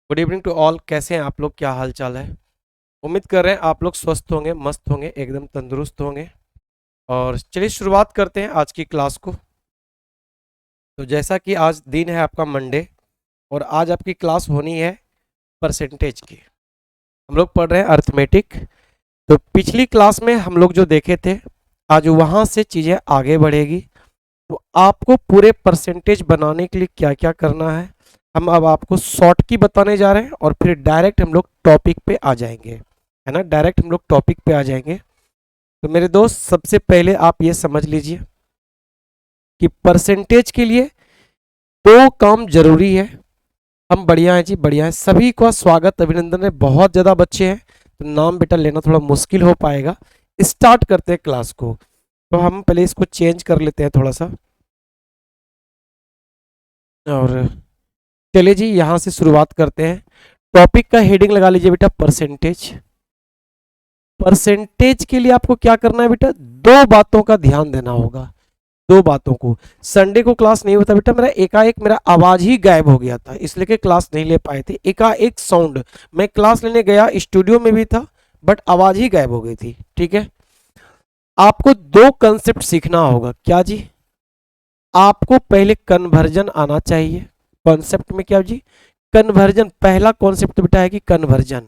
Good evening to all. कैसे हैं आप लोग? क्या हाल चाल है? उम्मीद कर रहे हैं आप लोग स्वस्थ होंगे, मस्त होंगे, एकदम तंदुरुस्त होंगे। और चलिए शुरुआत करते हैं आज की क्लास को। तो जैसा कि आज दिन है आपका मंडे, और आज आपकी क्लास होनी है परसेंटेज की। हम लोग पढ़ रहे हैं अर्थमेटिक। तो पिछली क्लास में हम लोग जो देखे थे, आज वहाँ से चीज़ें आगे बढ़ेगी। तो आपको पूरे परसेंटेज बनाने के लिए क्या क्या करना है, हम अब आपको शॉर्ट की बताने जा रहे हैं, और फिर डायरेक्ट हम लोग टॉपिक पे आ जाएंगे, है ना। डायरेक्ट हम लोग टॉपिक पे आ जाएंगे। तो मेरे दोस्त, सबसे पहले आप ये समझ लीजिए कि परसेंटेज के लिए दो काम जरूरी है। हम बढ़िया हैं जी, बढ़िया है। सभी का स्वागत, अभिनंदन है। बहुत ज़्यादा बच्चे हैं तो नाम बेटा लेना थोड़ा मुश्किल हो पाएगा। स्टार्ट करते हैं क्लास को। तो हम पहले इसको चेंज कर लेते हैं थोड़ा सा। और चलिए जी, यहाँ से शुरुआत करते हैं। टॉपिक का हेडिंग लगा लीजिए बेटा, परसेंटेज। परसेंटेज के लिए आपको क्या करना है बेटा, दो बातों का ध्यान देना होगा। दो बातों को। संडे को क्लास नहीं होता बेटा, मेरा एकाएक मेरा आवाज ही गायब हो गया था, इसलिए कि क्लास नहीं ले पाए थे। एकाएक साउंड, मैं क्लास लेने गया, स्टूडियो में भी था, बट आवाज ही गायब हो गई थी। ठीक है। आपको दो कंसेप्ट सीखना होगा। क्या जी? आपको पहले कन्वर्जन आना चाहिए। कॉन्सेप्ट में क्या जी? कन्वर्जन। पहला कॉन्सेप्ट बेटा है कि कन्वर्जन।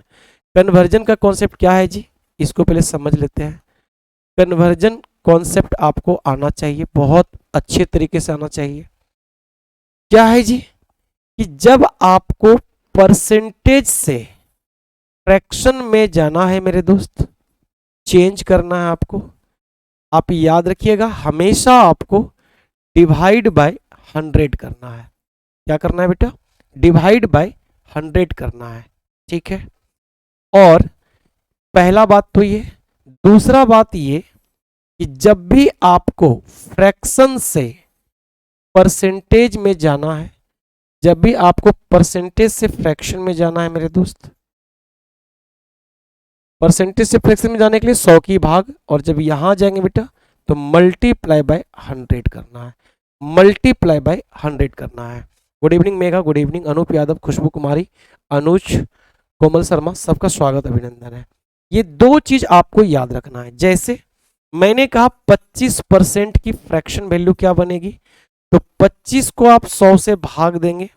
कन्वर्जन का कॉन्सेप्ट क्या है जी, इसको पहले समझ लेते हैं। कन्वर्जन कॉन्सेप्ट आपको आना चाहिए, बहुत अच्छे तरीके से आना चाहिए। क्या है जी? कि जब आपको परसेंटेज से फ्रैक्शन में जाना है मेरे दोस्त, चेंज करना है आपको, आप याद रखिएगा, हमेशा आपको डिवाइड बाय 100 करना है। क्या करना है बेटा? डिवाइड बाय 100 करना है। ठीक है। और पहला बात तो ये। दूसरा बात ये कि जब भी आपको फ्रैक्शन से परसेंटेज में जाना है, जब भी आपको परसेंटेज से फ्रैक्शन में जाना है मेरे दोस्त, परसेंटेज से फ्रैक्शन में जाने के लिए 100 की भाग, और जब यहां जाएंगे बेटा तो मल्टीप्लाई बाय 100 करना है। मल्टीप्लाई बाय 100 करना है। Good evening Megha, good evening Anoop Yadav, Khushboo Kumari, Anuj, Komal Sharma, सबका स्वागत, अभिनंदन है। ये दो चीज आपको याद रखना है। जैसे मैंने कहा 25% की फ्रैक्शन वैल्यू क्या बनेगी, तो 25 को आप 100 से भाग देंगे।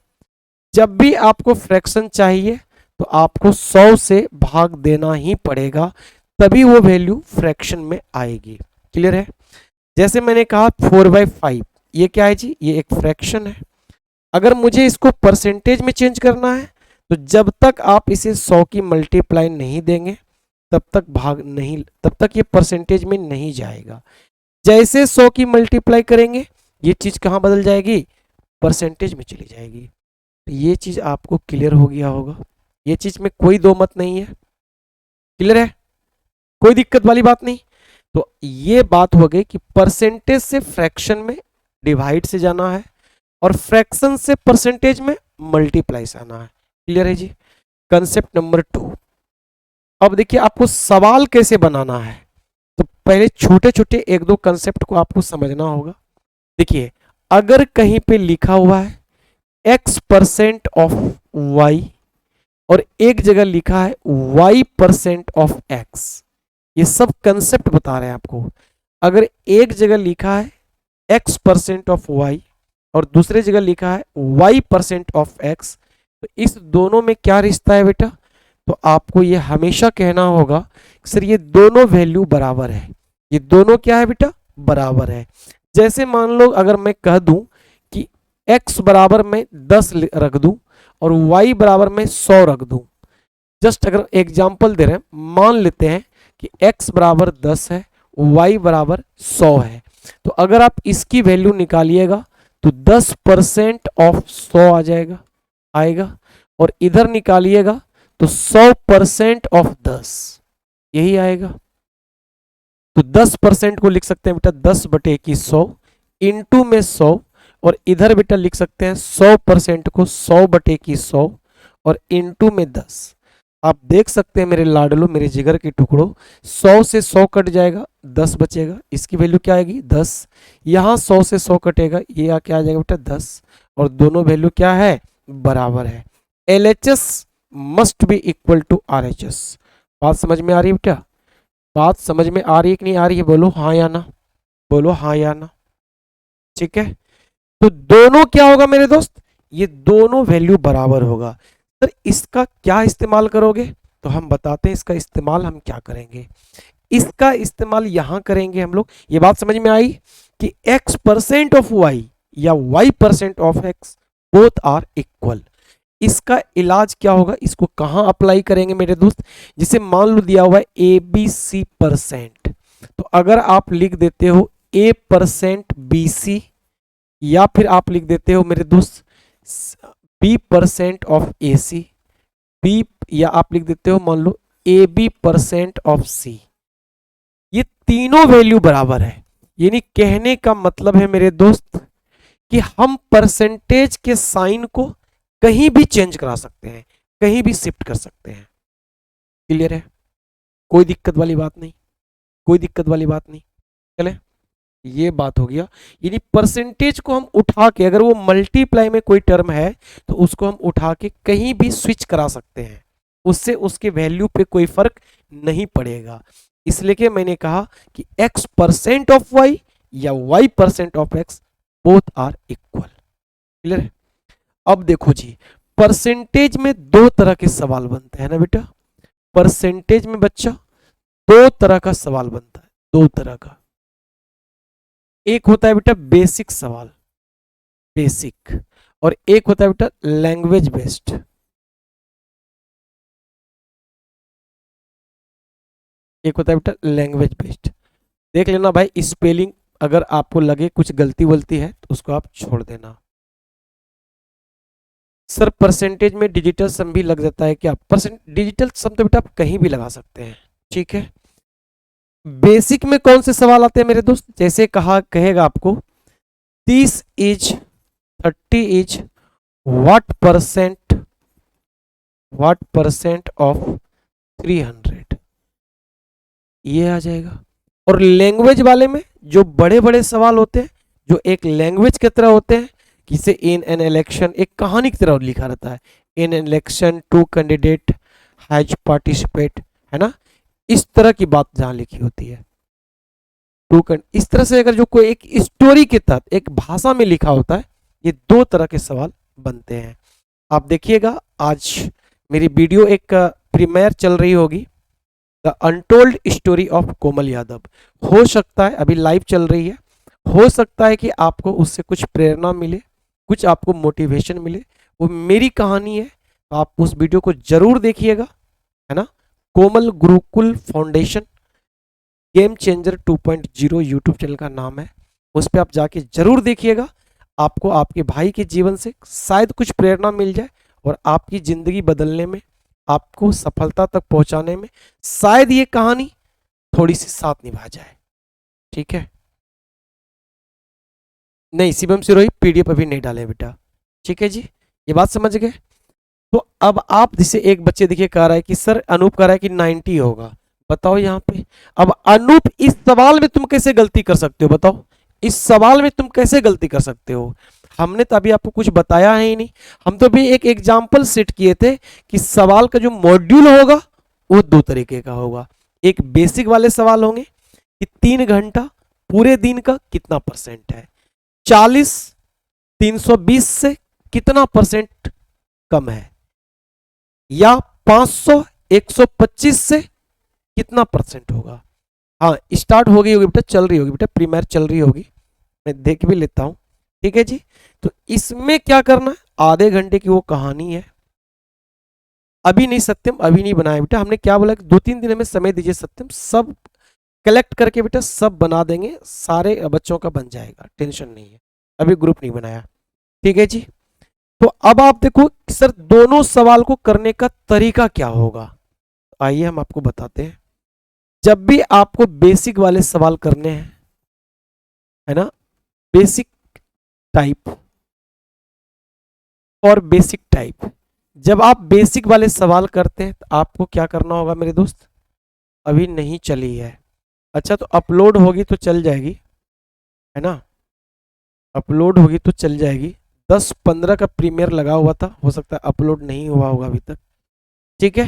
जब भी आपको फ्रैक्शन चाहिए तो आपको 100 से भाग देना ही पड़ेगा, तभी वो वैल्यू फ्रैक्शन में आएगी। क्लियर है? जैसे मैंने कहा 4/5, ये क्या है जी? ये एक फ्रैक्शन है। अगर मुझे इसको परसेंटेज में चेंज करना है तो जब तक आप इसे 100 की मल्टीप्लाई नहीं देंगे तब तक ये परसेंटेज में नहीं जाएगा। जैसे 100 की मल्टीप्लाई करेंगे ये चीज कहां बदल जाएगी? परसेंटेज में चली जाएगी। तो ये चीज आपको क्लियर हो गया होगा। ये चीज में कोई दो मत नहीं है। क्लियर है? कोई दिक्कत वाली बात नहीं। तो ये बात हो गई कि परसेंटेज से फ्रैक्शन में डिवाइड से जाना है, और फ्रैक्शन से परसेंटेज में मल्टीप्लाई से आना है। क्लियर है जी? Concept number 2। अब देखिए आपको सवाल कैसे बनाना है। तो पहले छोटे छोटे एक दो कंसेप्ट को आपको समझना होगा। देखिए, अगर कहीं पे लिखा हुआ है x% ऑफ y, और एक जगह लिखा है y% ऑफ x, ये सब कंसेप्ट बता रहे हैं आपको। अगर एक जगह लिखा है x% ऑफ y और दूसरे जगह लिखा है y% ऑफ x, तो इस दोनों में क्या रिश्ता है बेटा? तो आपको ये हमेशा कहना होगा सर ये दोनों वैल्यू बराबर है। ये दोनों क्या है बेटा? बराबर है। जैसे मान लो अगर मैं कह दूं कि x बराबर में 10 रख दूं और y बराबर में 100 रख दूं। जस्ट अगर एग्जांपल दे रहे हैं, मान लेते हैं कि x बराबर 10 है, y बराबर 100 है। तो अगर आप इसकी वैल्यू निकालिएगा तो 10% ऑफ 100 आ जाएगा, आएगा, और इधर निकालिएगा तो 100% ऑफ 10 यही आएगा। तो 10% को लिख सकते हैं बेटा 10/100 इंटू में 100, और इधर बेटा लिख सकते हैं 100% को 100/100 और इंटू में 10। आप देख सकते हैं मेरे लाडलो, मेरे जिगर के टुकड़ों, 100 से 100 कट जाएगा, 10 बचेगा, इसकी वैल्यू क्या आएगी? 10। यहाँ 100 से 100 कटेगा, ये क्या आ जाएगा बेटा? 10। और दोनों वैल्यू क्या है? बराबर है। LHS must be equal to RHS। बात समझ में आ रही है बेटा? बात समझ में आ रही है कि नहीं आ रही है? बोलो हाँ या ना, बोलो हाँ या ना। ठीक है, तो दोनों क्या होगा मेरे दोस्त, ये दोनों वैल्यू बराबर होगा। सर इसका क्या इस्तेमाल करोगे? तो हम बताते हैं इसका इस्तेमाल हम क्या करेंगे। इसका इस्तेमाल यहां करेंगे हम लोग। ये बात समझ में आई कि x% ऑफ y या y% of x both are equal. इसका इलाज क्या होगा, इसको कहां अप्लाई करेंगे मेरे दोस्त? जिसे मान लो दिया हुआ है ABC%, तो अगर आप लिख देते हो A%BC, या फिर आप लिख देते हो मेरे दोस्त B% ऑफ AC, B, या आप लिख देते हो मान लो AB% ऑफ C। ये तीनों वैल्यू बराबर है, यानी कहने का मतलब है मेरे दोस्त कि हम परसेंटेज के साइन को कहीं भी चेंज करा सकते हैं, कहीं भी शिफ्ट कर सकते हैं। क्लियर है? कोई दिक्कत वाली बात नहीं, कोई दिक्कत वाली बात नहीं। चले, ये बात हो गया। यानी परसेंटेज को हम उठा के, अगर वो मल्टीप्लाई में कोई टर्म है तो उसको हम उठा के कहीं भी स्विच करा सकते हैं, उससे उसके वैल्यू पे कोई फर्क नहीं पड़ेगा। इसलिए कि मैंने कहा कि x% ऑफ y या y% of x both are equal. Clear है? अब देखो जी, परसेंटेज में दो तरह के सवाल बनते हैं ना बेटा। परसेंटेज में बच्चा दो तरह का सवाल बनता है, दो तरह का। एक होता है बेटा बेसिक सवाल, बेसिक, और एक होता है बेटा लैंग्वेज बेस्ड। एक होता है बेटा लैंग्वेज बेस्ड। देख लेना भाई, स्पेलिंग अगर आपको लगे कुछ गलती वलती है तो उसको आप छोड़ देना। सर परसेंटेज में डिजिटल सम भी लग जाता है क्या? परसेंट डिजिटल सम तो बेटा आप कहीं भी लगा सकते हैं। ठीक है, बेसिक में कौन से सवाल आते हैं मेरे दोस्त? जैसे कहा कहेगा आपको 30 is 30 is what percent of 300, ये आ जाएगा। और लैंग्वेज वाले में जो बड़े बड़े सवाल होते हैं, जो एक लैंग्वेज की तरह होते हैं, किसे इन एन इलेक्शन, एक कहानी की तरह लिखा रहता है, in an election two candidate has participate, है ना, इस तरह की बात जहां लिखी होती है इस तरह से अगर जो कोई एक स्टोरी के तहत एक भाषा में लिखा होता है, ये दो तरह के सवाल बनते हैं। आप देखिएगा आज मेरी वीडियो एक प्रीमियर चल रही होगी, the untold story of Komal Yadav. हो सकता है अभी लाइव चल रही है, हो सकता है कि आपको उससे कुछ प्रेरणा मिले, कुछ आपको मोटिवेशन मिले। वो मेरी कहानी है, तो आप उस वीडियो को जरूर देखिएगा, है ना। Komal Gurukul foundation game changer 2.0 YouTube channel का नाम है, उस पर आप जाके जरूर देखिएगा। आपको आपके भाई के जीवन से शायद कुछ प्रेरणा मिल जाए और आपकी जिंदगी बदलने में, आपको सफलता तक पहुंचाने में शायद ये कहानी थोड़ी सी साथ निभा जाए। ठीक है, नहीं शिवम सिरोही पीडीएफ अभी नहीं डाले बेटा। ठीक है जी, ये बात समझ गए। तो अब आप जिसे एक बच्चे देखिए कह रहा है कि सर अनूप कह रहा है कि 90 होगा, बताओ यहाँ पे। अब अनूप इस सवाल में तुम कैसे गलती कर सकते हो? बताओ, इस सवाल में तुम कैसे गलती कर सकते हो? हमने तो अभी आपको कुछ बताया है ही नहीं। हम तो भी एक एग्जाम्पल सेट किए थे कि सवाल का जो मॉड्यूल होगा वो दो तरीके का होगा। एक बेसिक वाले सवाल होंगे कि 3 घंटा पूरे दिन का कितना परसेंट है, 40 320 से कितना परसेंट कम है, या 500 125 से कितना परसेंट होगा। हाँ स्टार्ट हो गई होगी बेटा, चल रही होगी बेटा, प्रीमियर चल रही होगी, मैं देख भी लेता हूँ। ठीक है जी, तो इसमें क्या करना है, आधे घंटे की वो कहानी है। अभी नहीं सत्यम, अभी नहीं बनाया बेटा, हमने क्या बोला कि 2-3 दिन में समय दीजिए सत्यम, सब कलेक्ट करके बेटा सब बना देंगे, सारे बच्चों का बन जाएगा, टेंशन नहीं है, अभी ग्रुप नहीं बनाया। ठीक है जी, तो अब आप देखो सर दोनों सवाल को करने का तरीका क्या होगा, आइए हम आपको बताते हैं। जब भी आपको बेसिक वाले सवाल करने हैं, है ना, बेसिक टाइप और बेसिक टाइप, जब आप बेसिक वाले सवाल करते हैं तो आपको क्या करना होगा मेरे दोस्त, अभी नहीं चली है, अच्छा तो अपलोड होगी तो चल जाएगी, है ना, अपलोड होगी तो चल जाएगी। 10-15 का प्रीमियर लगा हुआ था, हो सकता है अपलोड नहीं हुआ होगा अभी तक। ठीक है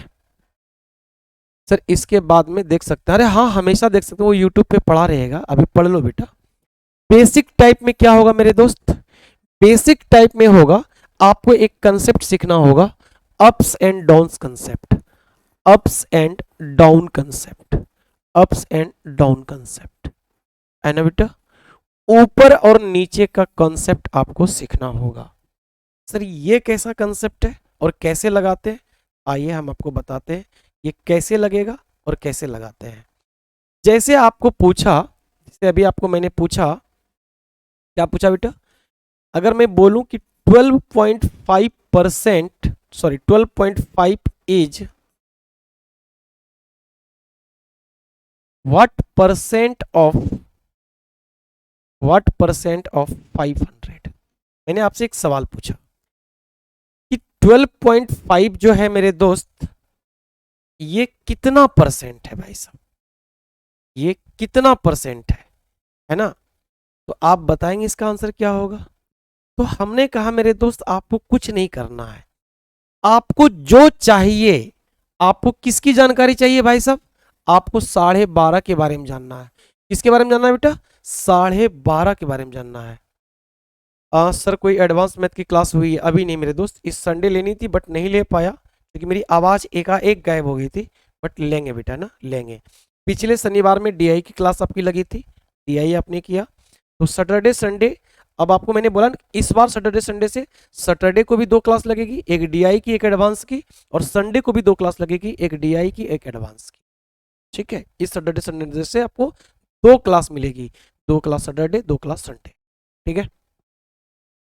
सर। इसके बाद में देख सकते हैं, अरे हाँ हमेशा देख सकते हैं, वो यूट्यूब पे पढ़ा रहेगा, अभी पढ़ लो बेटा। बेसिक टाइप में क्या होगा मेरे दोस्त, बेसिक टाइप में होगा, आपको एक कंसेप्ट सीखना होगा, ups and downs concept, ups and down concept, ups and down concept, है ना बेटा। ऊपर और नीचे का कॉन्सेप्ट आपको सीखना होगा। सर ये कैसा कंसेप्ट है और कैसे लगाते हैं, आइए हम आपको बताते हैं ये कैसे लगेगा और कैसे लगाते हैं। जैसे आपको पूछा, जैसे अभी आपको मैंने पूछा, क्या पूछा बेटा, अगर मैं बोलूं कि 12.5% sorry 12.5 is what percent of 500, मैंने आपसे एक सवाल पूछा कि 12.5 जो है मेरे दोस्त, ये कितना परसेंट है भाई साहब, ये कितना परसेंट है ना। तो आप बताएंगे इसका आंसर क्या होगा। तो हमने कहा मेरे दोस्त आपको कुछ नहीं करना है, आपको जो चाहिए, आपको किसकी जानकारी चाहिए भाई साहब, आपको 12.5 के बारे में जानना है। किसके बारे में जानना है बेटा, 12.5 के बारे में जानना है। सर कोई एडवांस मैथ की क्लास हुई है, अभी नहीं मेरे दोस्त, इस संडे लेनी थी बट नहीं ले पाया क्योंकि मेरी आवाज़ एकाएक गायब हो गई थी, बट लेंगे बेटा ना, लेंगे। पिछले शनिवार में डीआई की क्लास आपकी लगी थी, डीआई आपने किया, तो सैटरडे संडे, अब आपको मैंने बोला ना इस बार सैटरडे संडे से, सैटरडे को भी 2 क्लास लगेगी, एक डीआई की एक एडवांस की, और संडे को भी 2 क्लास लगेगी, एक डीआई की एक एडवांस की। ठीक है, इस सैटरडे संडे से आपको 2 क्लास मिलेगी, 2 क्लास सैटरडे 2 क्लास संडे। ठीक है,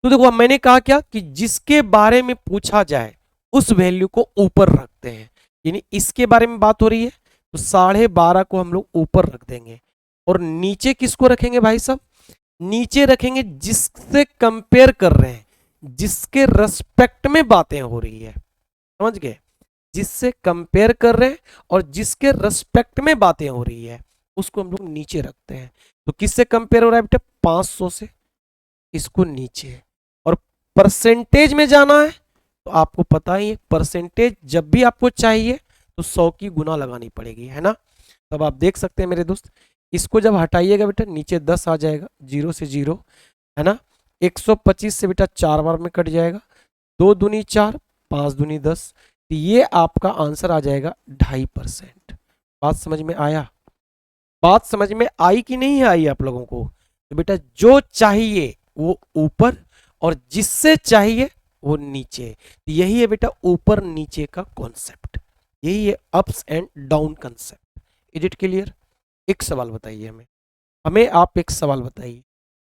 तो देखो मैंने कहा क्या कि जिसके बारे में पूछा जाए उस वैल्यू को ऊपर रखते हैं, यानी इसके बारे में बात हो रही है तो 12.5 को हम लोग ऊपर रख देंगे, और नीचे किसको रखेंगे भाई साहब, नीचे रखेंगे जिससे कंपेयर कर रहे हैं, जिसके रेस्पेक्ट में बातें हो रही है, समझ गए, जिससे कंपेयर कर रहे हैं और जिसके रेस्पेक्ट में बातें हो रही है उसको हम लोग नीचे रखते हैं। तो किससे कंपेयर हो रहा है बेटा, 500 से, इसको नीचे। और परसेंटेज में जाना है तो आपको पता ही है, परसेंटेज जब भी आपको चाहिए तो 100 की गुना लगानी पड़ेगी, है ना। तब आप देख सकते हैं मेरे दोस्त, इसको जब हटाइएगा बेटा नीचे 10 आ जाएगा, 0 से 0, है ना। 125 से बेटा 4 बार में कट जाएगा, 2 दूनी 4, 5 दूनी 10, तो ये आपका आंसर आ जाएगा 2.5%। बात समझ में आया, बात समझ में आई कि नहीं आई आप लोगों को। तो बेटा जो चाहिए वो ऊपर और जिससे चाहिए वो नीचे, यही है बेटा ऊपर नीचे का कॉन्सेप्ट, यही है ups and down concept. Is it clear. एक सवाल बताइए हमें, हमें आप एक सवाल बताइए,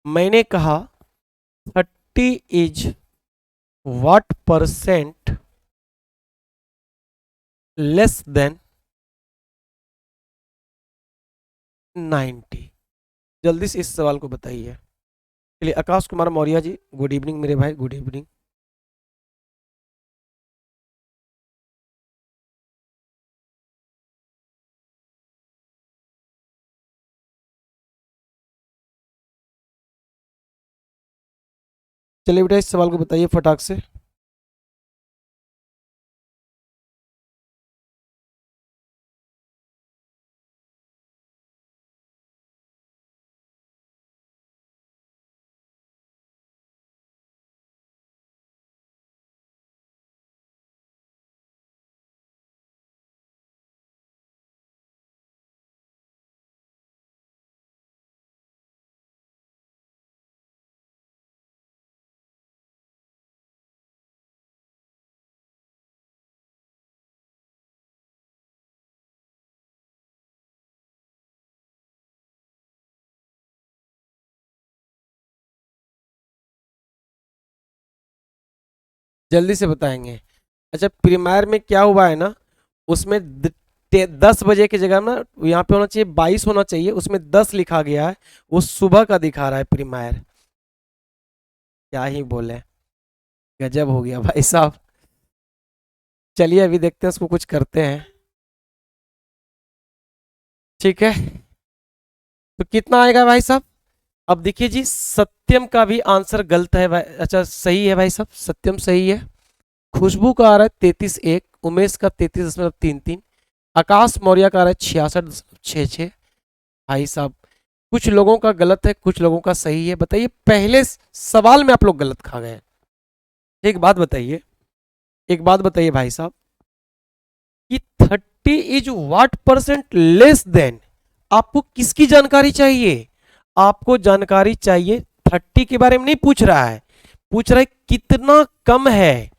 मैंने कहा 30 is what percent less than 90, जल्दी से इस सवाल को बताइए। चलिए आकाश कुमार मौर्य जी, गुड इवनिंग मेरे भाई, गुड इवनिंग। चलिए बेटा इस सवाल को बताइए फटाक से। जल्दी से बताएंगे। अच्छा प्रीमायर में क्या हुआ है ना, उसमें 10 बजे की जगह ना यहाँ पे होना चाहिए 22 होना चाहिए, उसमें 10 लिखा गया है, वो सुबह का दिखा रहा है प्रीमायर। क्या ही बोले, गजब हो गया भाई साहब। चलिए अभी देखते हैं उसको कुछ करते हैं। ठीक है, तो कितना आएगा भाई साहब। अब देखिए जी सत्यम का भी आंसर गलत है भाई, अच्छा सही है भाई साहब, सत्यम सही है। खुशबू का आ रहा है 33 1, उमेश का 33.33, आकाश मौर्य का आ रहा है 66.66। भाई साहब कुछ लोगों का गलत है, कुछ लोगों का सही है। बताइए पहले सवाल में आप लोग गलत खा गए। एक बात बताइए, एक बात बताइए भाई साहब कि 30 is what percent less than, आपको किसकी जानकारी चाहिए? आपको जानकारी चाहिए 30 के बारे में नहीं पूछ रहा है, पूछ रहा है कितना कम है,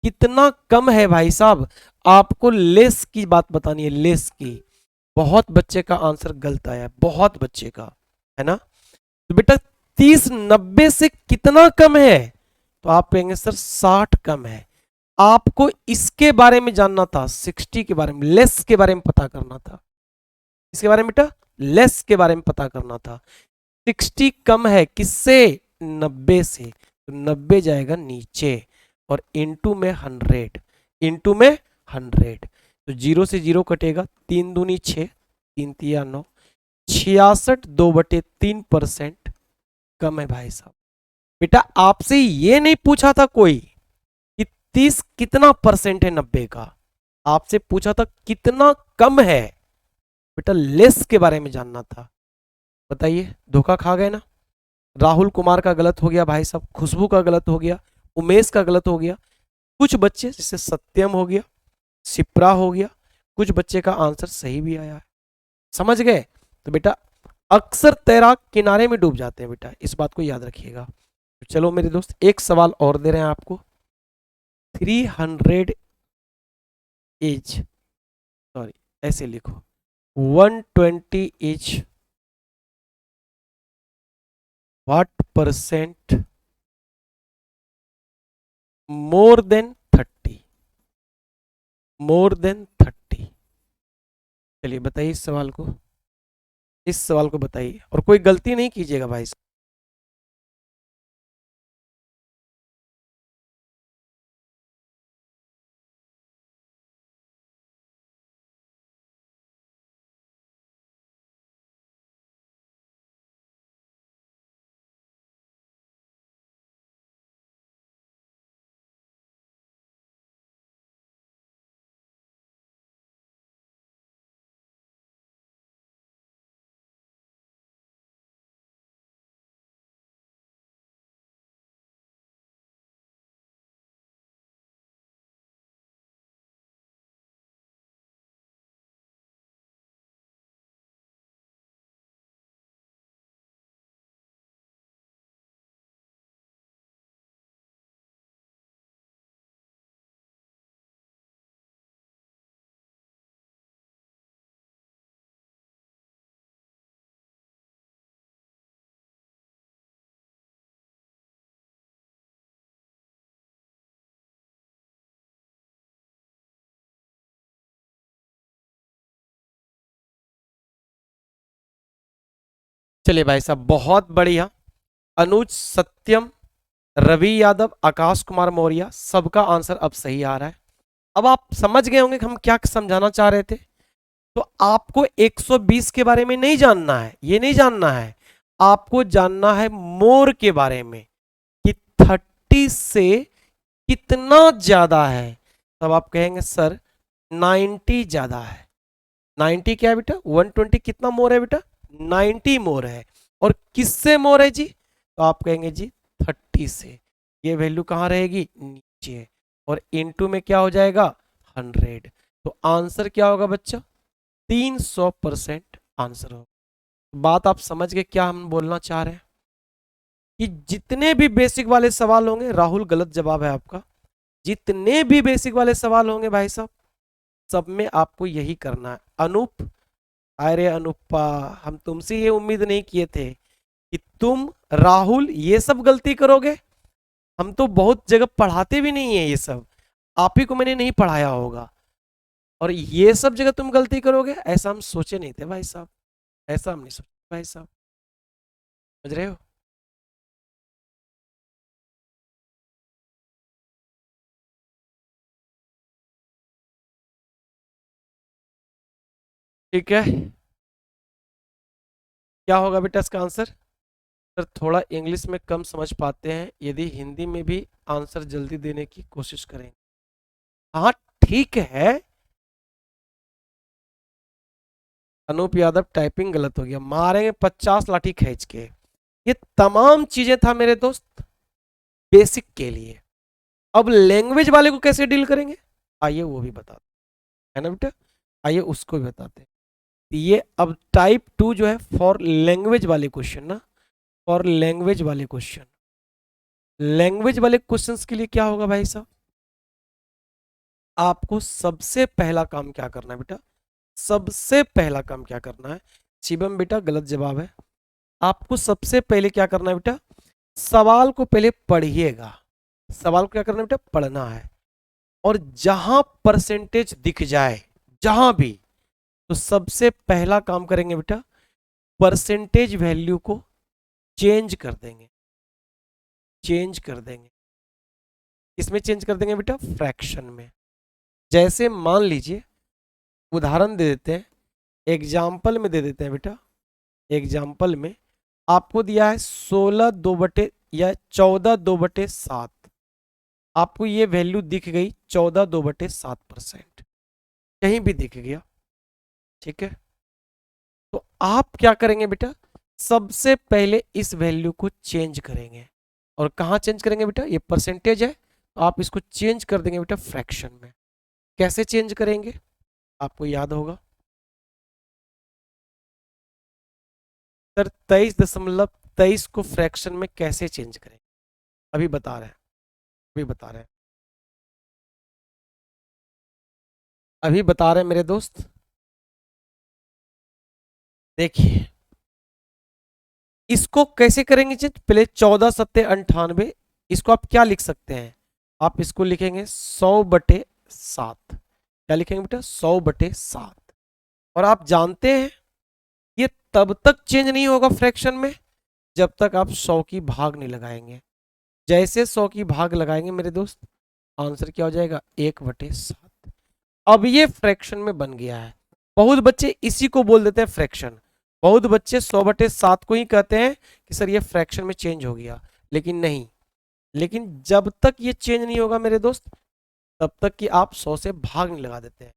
कितना कम है भाई साहब। आपको लेस की बात बतानी है, लेस की। बहुत बच्चे का आंसर गलत आया है, बहुत बच्चे का, है ना। तो बेटा 30 90 से कितना कम है? तो आप कहेंगे सर 60 कम है। आपको इसके बारे में जानना था, 60 के बारे में, लेस के बारे में पता करना था। इसके बारे में बेटा लेस के बारे में पता करना था। 60 कम है किससे? 90 से। तो 90 जाएगा नीचे और इनटू में 100, इनटू में 100। तो 0 से 0 कटेगा, 3 दूनी 6, 3 तिया 9, 66 2/3% कम है भाई साहब। बेटा आपसे ये नहीं पूछा था कोई कि 30 कितना परसेंट है 90 का, आपसे पूछा था कितना कम है। बेटा लेस के बारे में जानना था। बताइए धोखा खा गए ना। राहुल कुमार का गलत हो गया भाई साहब, खुशबू का गलत हो गया, उमेश का गलत हो गया, कुछ बच्चे जैसे सत्यम हो गया, शिप्रा हो गया, कुछ बच्चे का आंसर सही भी आया है। समझ गए? तो बेटा अक्सर तैराक किनारे में डूब जाते हैं बेटा, इस बात को याद रखिएगा। तो चलो मेरे दोस्त एक सवाल और दे रहे हैं आपको। 300 इज, सॉरी ऐसे लिखो, 120 is what percent more than 30, more than 30। चलिए बताइए इस सवाल को, इस सवाल को बताइए और कोई गलती नहीं कीजिएगा भाई साहब। चलिए भाई साहब बहुत बढ़िया। अनुज, सत्यम, रवि यादव, आकाश कुमार मौर्य, सबका आंसर अब सही आ रहा है। अब आप समझ गए होंगे कि हम क्या समझाना चाह रहे थे। तो आपको 120 के बारे में नहीं जानना है, ये नहीं जानना है, आपको जानना है मोर के बारे में कि 30 से कितना ज्यादा है। तब आप कहेंगे सर 90 ज्यादा है। 90 क्या है बेटा? 120 कितना मोर है बेटा? 90 मोर है। और किससे मोर है जी? तो आप कहेंगे जी 30 से। ये वैल्यू कहाँ रहेगी? नीचे। और इनटू में क्या हो जाएगा? 100। तो आंसर क्या होगा बच्चा? 300% आंसर होगा। बात आप समझ गए क्या हम बोलना चाह रहे हैं? कि जितने भी बेसिक वाले सवाल होंगे, राहुल गलत जवाब है आपका, जितने भी बेसिक वाले सवाल होंगे भाई साहब, सब में आपको यही करना है। अनूप, अरे अनुपा, हम तुमसे ये उम्मीद नहीं किए थे कि तुम, राहुल ये सब गलती करोगे। हम तो बहुत जगह पढ़ाते भी नहीं है ये सब, आप ही को मैंने नहीं पढ़ाया होगा, और ये सब जगह तुम गलती करोगे, ऐसा हम सोचे नहीं थे भाई साहब, ऐसा हम नहीं सोचे भाई साहब। समझ रहे हो? ठीक है, क्या होगा बेटा इसका आंसर? सर थोड़ा इंग्लिश में कम समझ पाते हैं, यदि हिंदी में भी आंसर जल्दी देने की कोशिश करें। हाँ ठीक है। अनूप यादव टाइपिंग गलत हो गया, मारेंगे 50 लाठी खींच के। ये तमाम चीजें था मेरे दोस्त बेसिक के लिए। अब लैंग्वेज वाले को कैसे डील करेंगे, आइए वो भी बताते है ना बेटा, आइए उसको भी बताते हैं। ये अब टाइप 2 जो है फॉर लैंग्वेज वाले क्वेश्चन ना, फॉर लैंग्वेज वाले क्वेश्चन, लैंग्वेज वाले क्वेश्चंस के लिए क्या होगा भाई साहब, आपको सबसे पहला काम क्या करना है बेटा, सबसे पहला काम क्या करना है, शिवम बेटा गलत जवाब है। आपको सबसे पहले क्या करना है बेटा, सवाल को पहले पढ़िएगा, सवाल को क्या करना है बेटा, पढ़ना है। और जहां परसेंटेज दिख जाए जहां भी, तो सबसे पहला काम करेंगे बेटा, परसेंटेज वैल्यू को चेंज कर देंगे, चेंज कर देंगे। किसमें चेंज कर देंगे बेटा, फ्रैक्शन में। जैसे मान लीजिए, उदाहरण दे देते हैं, एग्जाम्पल में दे देते हैं बेटा, एग्जाम्पल में आपको दिया है 16/2 या 14/2/7, आपको ये वैल्यू दिख गई 14/2/7%, कहीं भी दिख गया, ठीक है। तो आप क्या करेंगे बेटा, सबसे पहले इस वैल्यू को चेंज करेंगे। और कहाँ चेंज करेंगे बेटा, ये परसेंटेज है, तो आप इसको चेंज कर देंगे बेटा फ्रैक्शन में। कैसे चेंज करेंगे, आपको याद होगा सर, 23.23 को फ्रैक्शन में कैसे चेंज करेंगे, अभी बता रहे हैं, अभी बता रहे हैं, अभी बता रहे हैं मेरे दोस्त। देखिए इसको कैसे करेंगे चेंज, पहले 14×7=98, इसको आप क्या लिख सकते हैं, आप इसको लिखेंगे 100/7, क्या लिखेंगे बेटा, 100/7। और आप जानते हैं ये तब तक चेंज नहीं होगा फ्रैक्शन में जब तक आप 100 की भाग नहीं लगाएंगे। जैसे 100 की भाग लगाएंगे मेरे दोस्त, आंसर क्या हो जाएगा, 1/7। अब ये फ्रैक्शन में बन गया है। बहुत बच्चे इसी को बोल देते हैं फ्रैक्शन, बहुत बच्चे 100/7 को ही कहते हैं कि सर ये फ्रैक्शन में चेंज हो गया, लेकिन नहीं, लेकिन जब तक ये चेंज नहीं होगा मेरे दोस्त, तब तक कि आप 100 से भाग नहीं लगा देते हैं।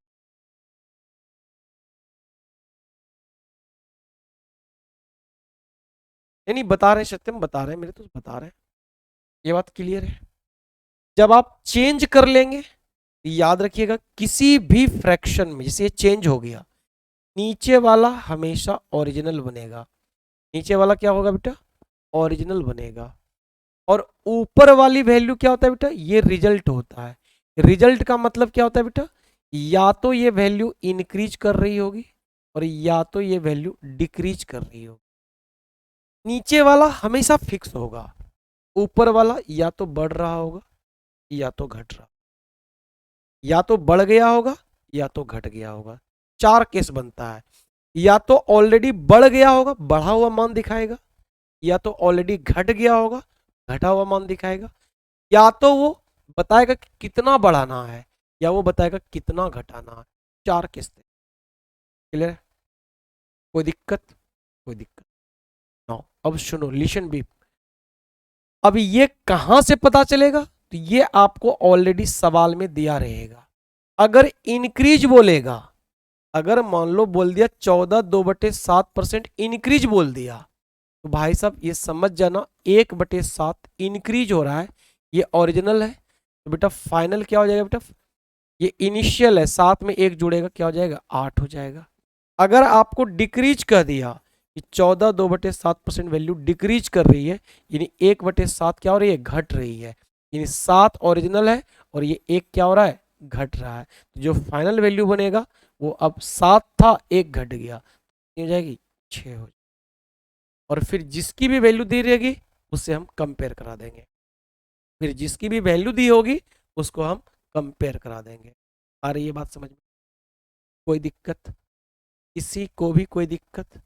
नहीं बता रहे हैं सत्यम, बता रहे हैं मेरे दोस्त, बता रहे हैं, ये बात क्लियर है। जब आप चेंज कर लेंगे, याद रखिएगा किसी भी फ्रैक्शन में जैसे ये चेंज हो गया, नीचे वाला हमेशा ओरिजिनल बनेगा, नीचे वाला क्या होगा बेटा, ओरिजिनल बनेगा। और ऊपर वाली वैल्यू क्या होता है बेटा, ये रिजल्ट होता है। रिजल्ट का मतलब क्या होता है बेटा, या तो ये वैल्यू इंक्रीज कर रही होगी और या तो ये वैल्यू डिक्रीज कर रही होगी। नीचे वाला हमेशा फिक्स होगा, ऊपर वाला या तो बढ़ रहा होगा या तो घट रहा, या तो बढ़ गया होगा या तो घट गया होगा। चार केस बनता है, या तो ऑलरेडी बढ़ गया होगा, बढ़ा हुआ मान दिखाएगा, या तो ऑलरेडी घट गया होगा, घटा हुआ मान दिखाएगा, या तो वो बताएगा कि कितना बढ़ाना है या वो बताएगा कितना घटाना है। चार केस थे, क्लियर है, कोई दिक्कत, कोई दिक्कत ना। अब सुनो, लिसन बी, अब ये कहां से पता चलेगा, तो ये आपको ऑलरेडी सवाल में दिया रहेगा। अगर इंक्रीज बोलेगा, अगर मान लो बोल दिया 14/2/7% इंक्रीज बोल दिया, तो भाई साहब ये समझ जाना 1/7 इंक्रीज हो रहा है, ये ओरिजिनल है। तो बेटा फाइनल क्या हो जाएगा बेटा, ये इनिशियल है, साथ में एक जुड़ेगा, क्या हो जाएगा, 8 हो जाएगा। अगर आपको डिक्रीज कर दिया कि 14/2/7% वैल्यू डिक्रीज कर रही है, यानी 1/7 क्या हो रही है, घट रही है, यानी 7 ओरिजिनल है और ये एक क्या हो रहा है, घट रहा है। तो जो फाइनल वैल्यू बनेगा वो अब 7 था, एक घट गया, हो जाएगी 6 हो जाएगी। और फिर जिसकी भी वैल्यू दी रहेगी उससे हम कंपेयर करा देंगे, फिर जिसकी भी वैल्यू दी होगी उसको हम कंपेयर करा देंगे। आ रही है बात समझ में, कोई दिक्कत, किसी को भी कोई दिक्कत,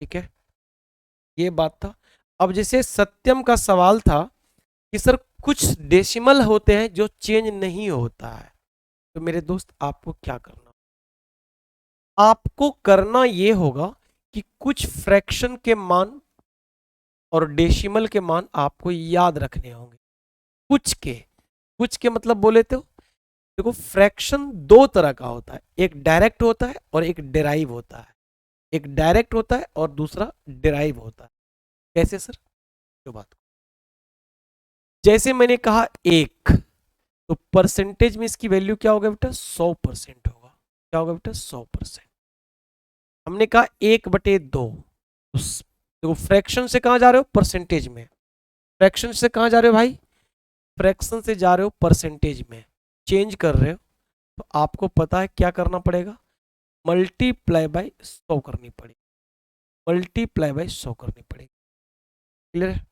ठीक है, ये बात था। अब जैसे सत्यम का सवाल था कि सर कुछ डेसिमल होते हैं जो चेंज नहीं होता है, तो मेरे दोस्त आपको क्या करना, आपको करना ये होगा कि कुछ फ्रैक्शन के मान और डेसिमल के मान आपको याद रखने होंगे। कुछ के मतलब बोले तो देखो फ्रैक्शन दो तरह का होता है, एक डायरेक्ट होता है और एक डेराइव होता है। एक डायरेक्ट होता है और दूसरा डेराइव होता है। कैसे सर? जो बात, जैसे मैंने कहा एक, तो परसेंटेज में इसकी वैल्यू क्या होगा बेटा? 100% होगा। क्या होगा बेटा? 100%। हमने कहा 1/2, देखो फ्रैक्शन से कहां जा रहे हो? परसेंटेज में। फ्रैक्शन से कहां जा रहे हो भाई? फ्रैक्शन से जा रहे हो परसेंटेज में, चेंज कर रहे हो, तो आपको पता है क्या करना पड़ेगा? मल्टीप्लाई बाय 100 करनी पड़ेगी। मल्टीप्लाई बाय 100 करनी पड़ेगी। क्लियर है?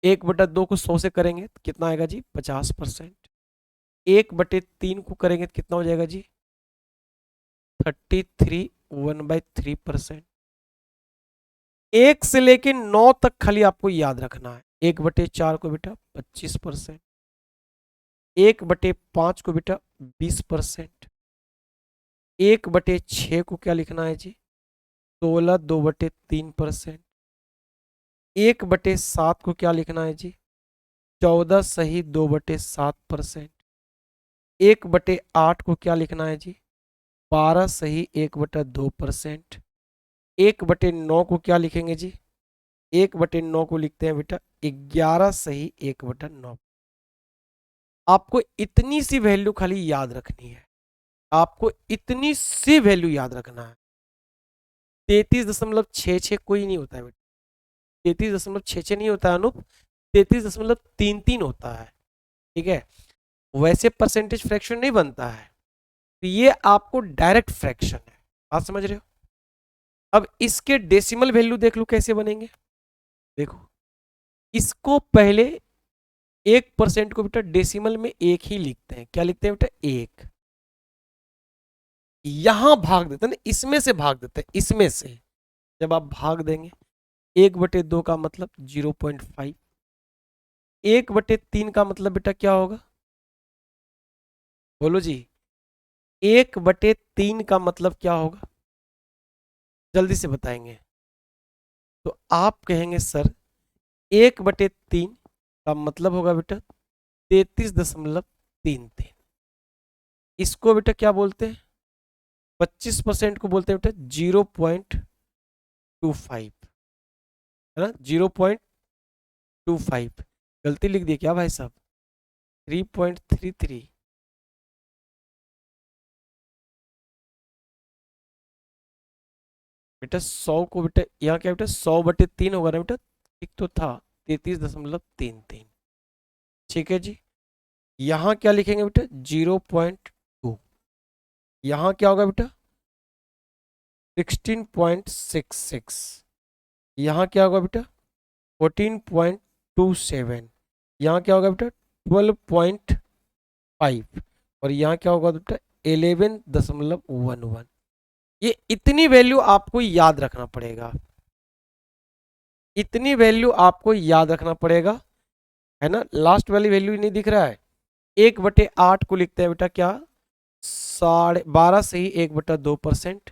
1/2 को 100 से करेंगे तो कितना आएगा जी? 50%। 1/3 को करेंगे तो कितना हो जाएगा जी? 33 1/3%। 1 से लेके 9 तक खाली आपको याद रखना है। 1/4 को बेटा 25%, 1/5 को बेटा 20%, 1/6 को क्या लिखना है जी? 16 2/3%, 1/7 को क्या लिखना है जी? 14 सही 2/7%, 1/8 को क्या लिखना है जी? 12 सही 1/2%, 1/9 को क्या लिखेंगे जी? 1/9 को लिखते हैं बेटा 11 सही 1/9। आपको इतनी सी वैल्यू खाली याद रखनी है। आपको इतनी सी वैल्यू याद रखना है। 33.66 कोई नहीं होता है बेटा। 33.66 नहीं होता है अनूप, 33.33 होता है। ठीक है, वैसे परसेंटेज फ्रैक्शन नहीं बनता है, तो ये आपको डायरेक्ट फ्रैक्शन है। बात समझ रहे हो? अब इसके डेसिमल वैल्यू देख लो कैसे बनेंगे। देखो, इसको पहले 1% को बेटा डेसिमल में एक ही लिखते हैं। क्या लिखते हैं बेटा? एक। यहां भाग देते हैं ना, इसमें से भाग देते हैं, इसमें से जब आप भाग देंगे 1/2 का मतलब 0.5, 1/3 का मतलब बेटा क्या होगा? बोलो जी, 1/3 का मतलब क्या होगा? जल्दी से बताएंगे। तो आप कहेंगे सर 1/3 का मतलब होगा बेटा 33.33। इसको बेटा क्या बोलते हैं? 25% को बोलते हैं बेटा 0.25, है ना? 0.25। गलती लिख दी क्या भाई साहब? 3.33। बेटा 100 को बेटा यहाँ क्या बेटा 100/3 होगा ना बेटा? एक तो था 33.33। ठीक है जी। यहाँ क्या लिखेंगे बेटा? 0.2। यहाँ क्या होगा बेटा? 16.66। यहाँ क्या होगा बेटा? 14.27। यहाँ क्या होगा बेटा? 12.5। और यहाँ क्या होगा बेटा? 11.11। ये इतनी वैल्यू आपको याद रखना पड़ेगा। इतनी वैल्यू आपको याद रखना पड़ेगा, है ना? लास्ट वाली वैल्यू नहीं दिख रहा है? 1/8 को लिखते हैं बेटा क्या? 12.5 सही 1/2%,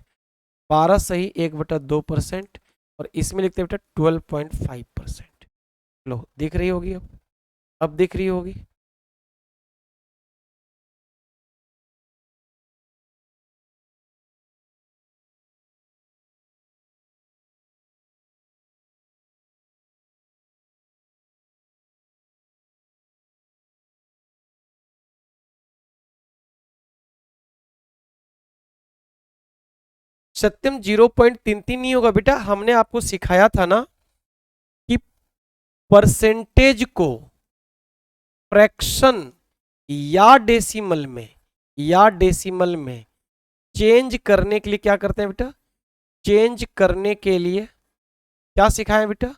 12 सही 1/2%, और इसमें लिखते हैं बेटा 12.5%। लो दिख रही होगी अब दिख रही होगी। सत्यम 0.33 नहीं होगा बेटा। हमने आपको सिखाया था ना कि परसेंटेज को फ्रैक्शन या डेसिमल में चेंज करने के लिए क्या करते हैं बेटा? चेंज करने के लिए क्या सिखाया बेटा?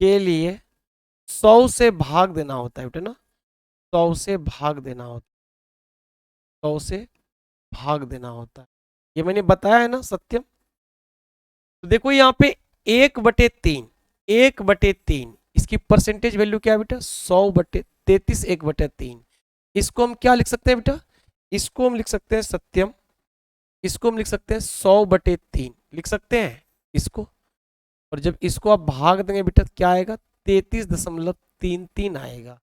के लिए 100 से भाग देना होता है बेटा ना। 100 से भाग देना होता है, 100 से भाग देना होता है। ये मैंने बताया है ना सत्यम? तो देखो यहाँ पे 1/3, 1/3 इसकी परसेंटेज वैल्यू क्या है बेटा? 100/33, 1/3। इसको हम क्या लिख सकते हैं बेटा? इसको हम लिख सकते हैं सत्यम, इसको हम लिख सकते हैं 100/3 लिख सकते हैं इसको। और जब इसको आप भाग देंगे बेटा क्या आएगा? 33.33 आएगा।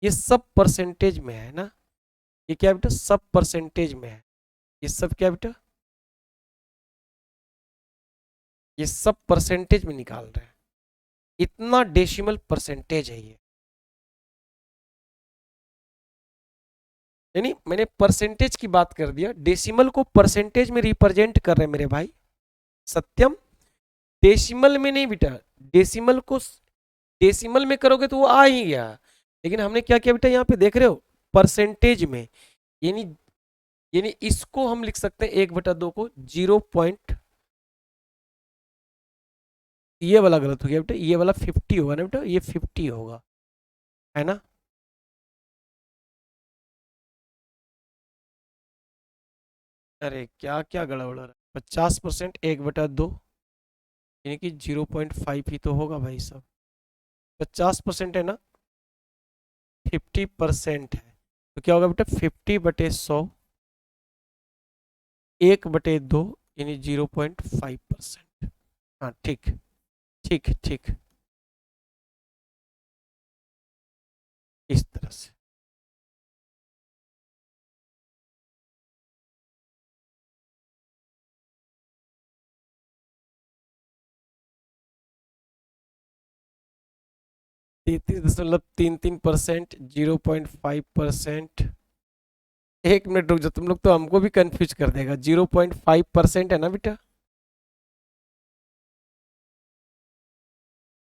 ये सब परसेंटेज में है ना, ये क्या बेटा सब परसेंटेज में है, ये सब क्या बेटा ये सब परसेंटेज में निकाल रहे हैं, इतना डेसिमल परसेंटेज है ये, यानी मैंने परसेंटेज की बात कर दिया, डेसिमल को परसेंटेज में रिप्रेजेंट कर रहे हैं मेरे भाई। सत्यम डेसिमल में नहीं बेटा, डेसिमल को डेसिमल में करोगे तो वो आ ही गया, लेकिन हमने क्या किया बेटा यहाँ पे देख रहे हो परसेंटेज में, यानी यानी इसको हम लिख सकते हैं 1/2 को 0. ये वाला गलत हो गया बेटा, ये वाला 50 होगा ना बेटा, ये 50 होगा, है ना। अरे क्या क्या गड़बड़ हो रहा है, 50% 1/2 यानी कि 0.5 ही तो होगा भाई साहब, 50% है ना, 50% है, तो क्या होगा बेटा 50/100 1/2 यानी 0.5%। हाँ ठीक, ठीक ठीक, इस तरह से। तैतीस दशमलव तीन तीन परसेंट 0.5%। एक मिनट रुक जाओ, तुम लोग तो हमको भी कंफ्यूज कर देगा, 0.5% है ना बेटा,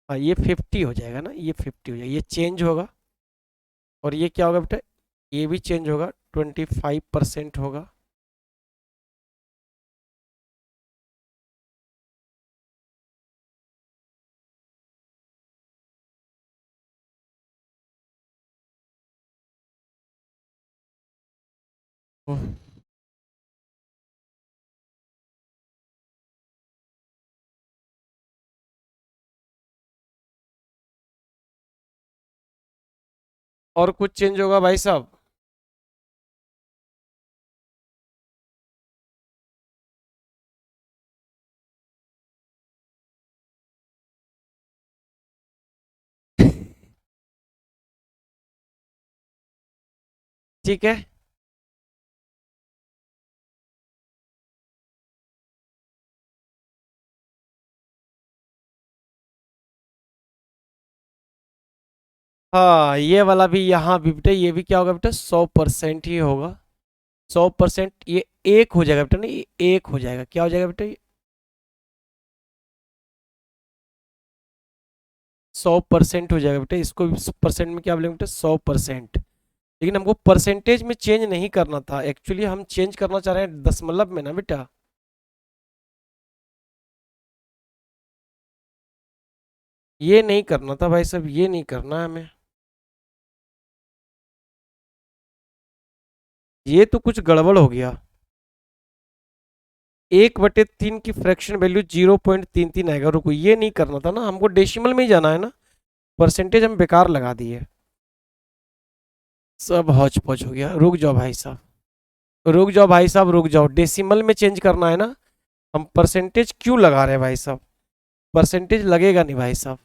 हाँ ये 50 हो जाएगा ना, ये 50 हो जाएगा, ये चेंज होगा, और ये क्या होगा बेटा, ये भी चेंज होगा, 25% होगा। ओह, और कुछ चेंज होगा भाई साहब? ठीक है, हाँ ये वाला भी यहाँ भी बेटा, ये भी क्या होगा बेटा 100% ही होगा, 100%, ये एक हो जाएगा बेटा, नहीं ये एक हो जाएगा, क्या हो जाएगा बेटा ये 100% हो जाएगा बेटा, इसको परसेंट में क्या बोलेंगे बेटा 100%। लेकिन हमको परसेंटेज में चेंज नहीं करना था, एक्चुअली हम चेंज करना चाह रहे हैं दशमलव में ना बेटा। ये नहीं करना था भाई साहब, ये नहीं करना है हमें, ये तो कुछ गड़बड़ हो गया। 1/3 की फ्रैक्शन वैल्यू 0.33 आएगा, रुको ये नहीं करना था ना, हमको डेसिमल में ही जाना है ना, परसेंटेज हम बेकार लगा दिए, सब हौच पौच हो गया। रुक जाओ भाई साहब, रुक जाओ भाई साहब, रुक जाओ, डेसिमल में चेंज करना है ना, हम परसेंटेज क्यों लगा रहे हैं भाई साहब, परसेंटेज लगेगा नहीं भाई साहब।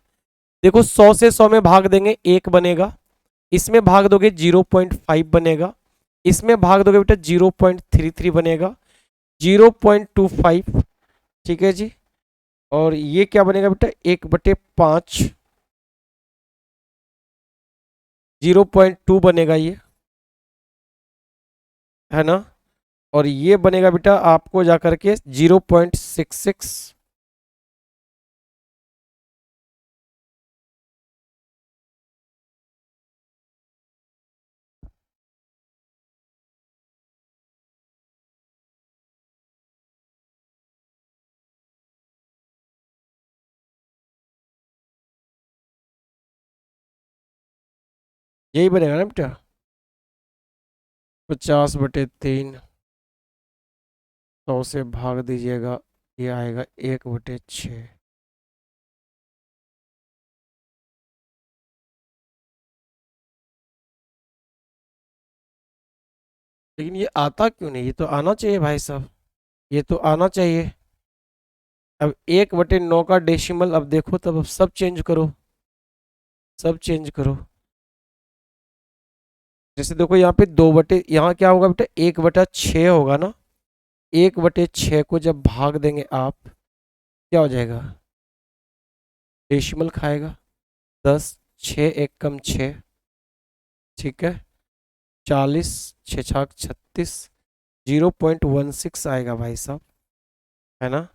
देखो 100 से 100 में भाग देंगे 1 बनेगा, इसमें भाग दोगे 0.5 बनेगा, इसमें भाग दोगे बेटा 0.33 बनेगा, 0.25, ठीक है जी, और ये क्या बनेगा बेटा 1/5, 0.2 बनेगा ये, है ना, और ये बनेगा बेटा आपको जाकर के 0.66, यही बनेगा ना बेटा 50/3, 100 से भाग दीजिएगा, ये आएगा 1/6। लेकिन ये आता क्यों नहीं, ये तो आना चाहिए भाई साहब, ये तो आना चाहिए। अब 1/9 का डेसिमल, अब देखो तब अब सब चेंज करो, सब चेंज करो, जैसे देखो यहाँ पे 2 बटे, यहाँ क्या होगा बेटा 1/6 होगा ना, 1/6 को जब भाग देंगे आप, क्या हो जाएगा, डेसिमल खाएगा, 10, 6 × 1 = 6, ठीक है, 40, 6×6 = 36, 0.16 आएगा भाई साहब, है ना।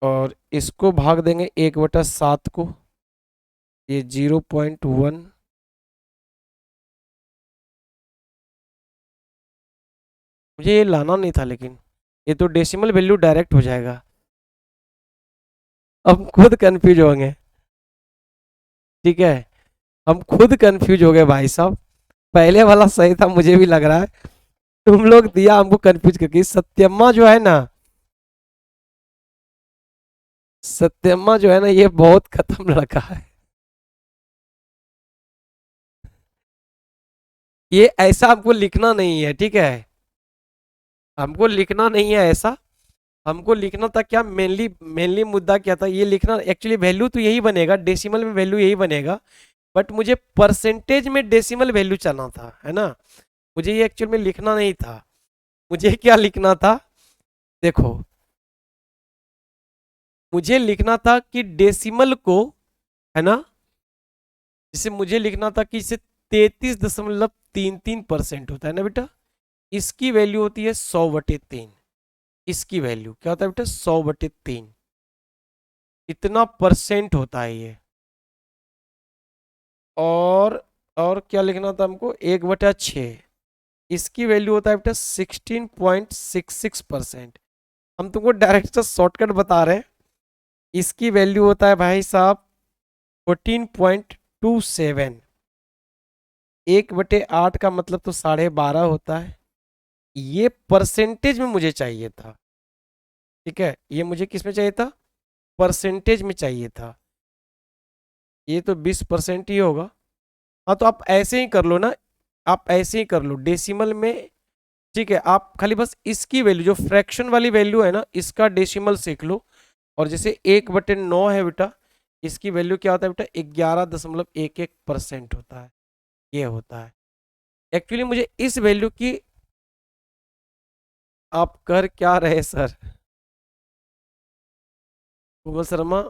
और इसको भाग देंगे 1/7 को, ये 0.1, मुझे ये लाना नहीं था लेकिन ये तो डेसिमल वैल्यू डायरेक्ट हो जाएगा, अब खुद कंफ्यूज होंगे, ठीक है, हम खुद कंफ्यूज हो गए भाई साहब। पहले वाला सही था मुझे भी लग रहा है, तुम लोग दिया हमको कंफ्यूज करके। सत्यम्मा जो है ना, सत्यम्मा जो है ना, ये बहुत खत्म लड़का है, ये ऐसा हमको लिखना नहीं है, ठीक है, हमको लिखना नहीं है ऐसा, हमको लिखना था क्या, मेनली मेनली मुद्दा क्या था, ये लिखना एक्चुअली वैल्यू तो यही बनेगा, डेसिमल में वैल्यू यही बनेगा, बट मुझे परसेंटेज में डेसिमल वैल्यू चलना था, है ना, मुझे ये एक्चुअल में लिखना नहीं था, मुझे क्या लिखना था, देखो, मुझे लिखना था कि डेसिमल को, है ना, जिसे मुझे लिखना था कि इसे 33.33% होता है ना बेटा, इसकी वैल्यू होती है 100/3, इसकी वैल्यू क्या होता है बेटा 100/3, इतना परसेंट होता है ये। और क्या लिखना था हमको, 1/6, इसकी वैल्यू होता है बेटा 16.66%। हम तुमको डायरेक्ट से शॉर्टकट बता रहे हैं, इसकी वैल्यू होता है भाई साहब 14.27, 1/8 का मतलब तो 12.5 होता है, ये परसेंटेज में मुझे चाहिए था, ठीक है, ये मुझे किस में चाहिए था, परसेंटेज में चाहिए था, ये तो 20% ही होगा। हाँ तो आप ऐसे ही कर लो ना, आप ऐसे ही कर लो डेसिमल में, ठीक है, आप खाली बस इसकी वैल्यू जो फ्रैक्शन वाली वैल्यू है ना, इसका डेसिमल सीख लो, और जैसे 1/9 है बेटा, इसकी वैल्यू क्या होता है बेटा 11.11% होता है, ये होता है। एक्चुअली मुझे इस वैल्यू की, आप कर क्या रहे सर, कोमल शर्मा,